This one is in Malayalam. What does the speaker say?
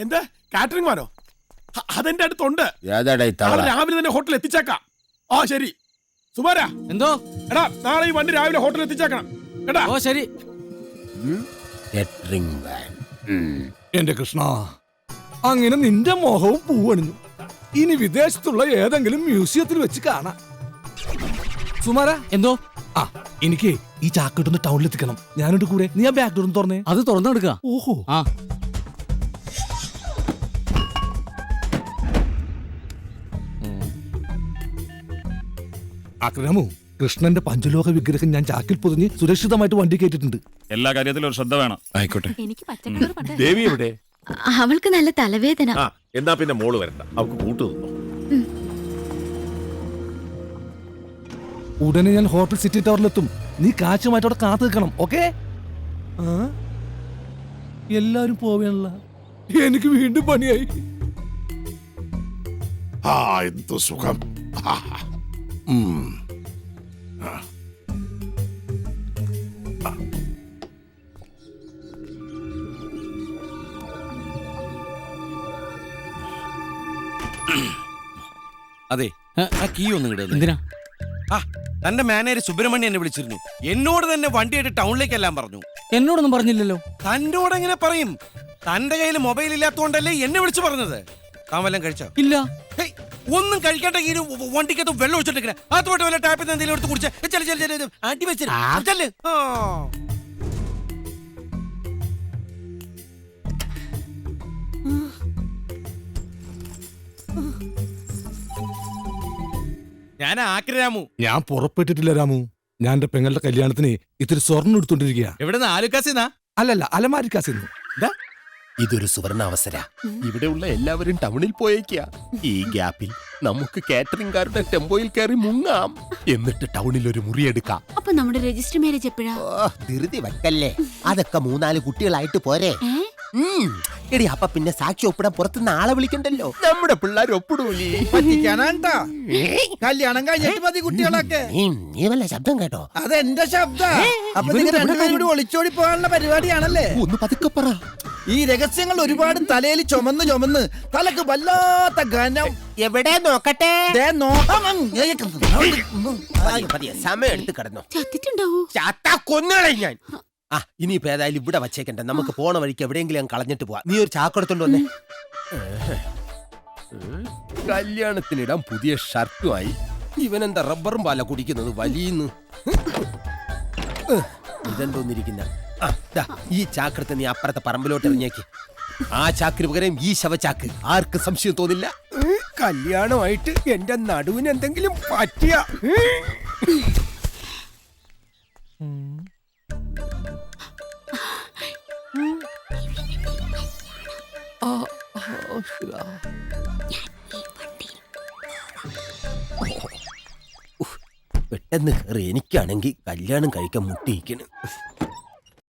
എന്താ കാറ്ററിംഗ് മാനോ? അതെന്റെ അടുത്തുണ്ട്. രാവിലെ തന്നെ ഹോട്ടലിൽ എത്തിച്ചേക്കാം. ആ ശരി. സുമാരാ, എന്തോ എടാ നാളെ ഈ വണ്ടി രാവിലെ ഹോട്ടലിൽ എത്തിച്ചേക്കണം കേട്ടാ. ഓ ശരി. എന്റെ കൃഷ്ണ, അങ്ങനെ നിന്റെ മോഹവും പൂവണിഞ്ഞു. ഇനി വിദേശത്തുള്ള ഏതെങ്കിലും മ്യൂസിയത്തിൽ വെച്ച് കാണാം. സുമാര, എന്തോ? ആ, എനിക്ക് ഈ ചാക്കിട്ടൊന്ന് ടൗണിൽ എത്തിക്കണം. ഞാനോട് കൂടെ. നീ ആ ബാക്ക് ഡോർ തുറന്നേ. അത് തുറന്നെടുക്ക. ഓഹോ. ആ ആക്രമു, കൃഷ്ണന്റെ പഞ്ചലോക വിഗ്രഹം ഞാൻ ചാക്കിൽ പൊതിഞ്ഞ് സുരക്ഷിതമായിട്ട് വണ്ടി കയറ്റിട്ടുണ്ട്. എല്ലാ കാര്യത്തിലും ഒരു ശ്രദ്ധ വേണം. ആയിക്കോട്ടെ. ദേവി എവിടെ? അവൾക്ക് നല്ല തലവേദന. എന്നാ പിന്നെ മോള് വരണ്ട, അവൾക്ക് കൂട്ടു തന്നു. ഉടനെ ഞാൻ ഹോട്ടൽ സിറ്റി ടവറിലെത്തും. നീ കാശുമായിട്ട് അവിടെ കാത്തു നിൽക്കണം. ഓക്കെ? എല്ലാരും പോവുകയാണല്ല. എനിക്ക് വീണ്ടും പണിയായി. എന്തു സുഖം. അതെ, ആ കീ ഒന്നും ഇടുന്നത് എന്തിനാ? തന്റെ മാനേജർ സുബ്രഹ്മണ്യൻ എന്നെ വിളിച്ചിരുന്നു. എന്നോട് തന്നെ വണ്ടിയായിട്ട് ടൗണിലേക്കെല്ലാം പറഞ്ഞു. എന്നോടൊന്നും പറഞ്ഞില്ലല്ലോ. തന്നോട് എങ്ങനെ പറയും? തന്റെ കയ്യിൽ മൊബൈൽ ഇല്ലാത്തോണ്ടല്ലേ എന്നെ വിളിച്ചു പറഞ്ഞത്. താൻ വല്ലതും കഴിച്ചോ? ഇല്ല. ഒന്നും കഴിക്കാട്ടെ. ഈ വണ്ടിക്കകത്ത് വെള്ളം ഒഴിച്ചിട്ടിങ്ങനെ അതുമായിട്ട് വല്ല ടാപ്പിൽ എന്തെങ്കിലും എടുത്ത് കുടിച്ച് അടി വെച്ചല്ലേ. ഞാൻ ആക്രാമു. ഞാൻ പുറപ്പെട്ടിട്ടില്ല രാമു. ഞാൻ എന്റെ പെങ്ങളുടെ കല്യാണത്തിന് ഇത്തിരി സ്വർണ്ണം എടുത്തോണ്ടിരിക്കുക. എവിടെ നിന്ന്? ആലുക്കാസിന്നാ? അല്ലല്ല, അലമാരിക്കാസിന്നു. ഇതൊരു സുവർണ അവസര. ഇവിടെയുള്ള എല്ലാവരും ടൗണിൽ പോയേക്കാ. ഈ ഗ്യാപ്പിൽ നമുക്ക് കാറ്ററിംഗുകാരുടെ ടെമ്പോയിൽ കയറി മുങ്ങാം. എന്നിട്ട് ടൗണിൽ ഒരു മുറി എടുക്കാം. അപ്പൊ നമ്മുടെ രജിസ്റ്റർ മാരേജ് എപ്പോഴാ? ധൃതി വെക്കല്ലേ, അതൊക്കെ 3-4 കുട്ടികളായിട്ട് പോരെ. എടി, അപ്പൊ പിന്നെ സാക്ഷി ഒപ്പിടാൻ പുറത്തുനിന്ന് ആളെ വിളിക്കണ്ടല്ലോ. നമ്മുടെ പിള്ളേർ ഒപ്പിടൂലേ. കല്യാണം കഴിഞ്ഞിട്ട് മതി കുട്ടികളൊക്കെ. നീ വല്ല ശബ്ദം കേട്ടോ? അതെന്റെ ശബ്ദം. അപ്പൊ നിങ്ങൾ രണ്ടുപേരും കൂടി ഒളിച്ചോടി പോകാനുള്ള പരിപാടിയാണല്ലേ? ഒന്ന് പതുക്കെ പറ. ഈ രഹസ്യങ്ങൾ ഒരുപാട് തലയിൽ ചുമന്ന് തലക്ക് വല്ലാത്ത ഘനം. എവിടെ നോക്കട്ടെ? സമയം എടുത്ത് കിടന്നു. ചത്തിട്ടുണ്ടാവോ? കൊന്നുകളെ ഞാൻ. ഇനിയിപ്പോ ഏതായാലും ഇവിടെ വച്ചേക്കണ്ട. നമുക്ക് പോണ വഴിക്ക് എവിടെയെങ്കിലും ഞാൻ കളഞ്ഞിട്ട് പോവാ. നീ ഒരു ചാക്കെടുത്തോണ്ട് വന്നേ. കല്യാണത്തിനിടാൻ പുതിയ ഷർട്ടുമായി. ഇവനെന്താ റബ്ബറും പാല കുടിക്കുന്നത്? വലിയുന്നു. ഇതെന്തോന്നിരിക്കുന്ന ഈ ചാക്കെടുത്ത് നീ അപ്പുറത്തെ പറമ്പിലോട്ട് എറിഞ്ഞേക്ക്. ആ ചാക്കിന് പകരം ഈ ശവചാക്ക്. ആർക്ക് സംശയം തോന്നില്ല. കല്യാണമായിട്ട് എന്റെ നടുവിന് എന്തെങ്കിലും പറ്റിയ പെട്ടെന്ന് കയറി. എനിക്കാണെങ്കിൽ കല്യാണം കഴിക്കാൻ മുട്ടിയിരിക്കണം.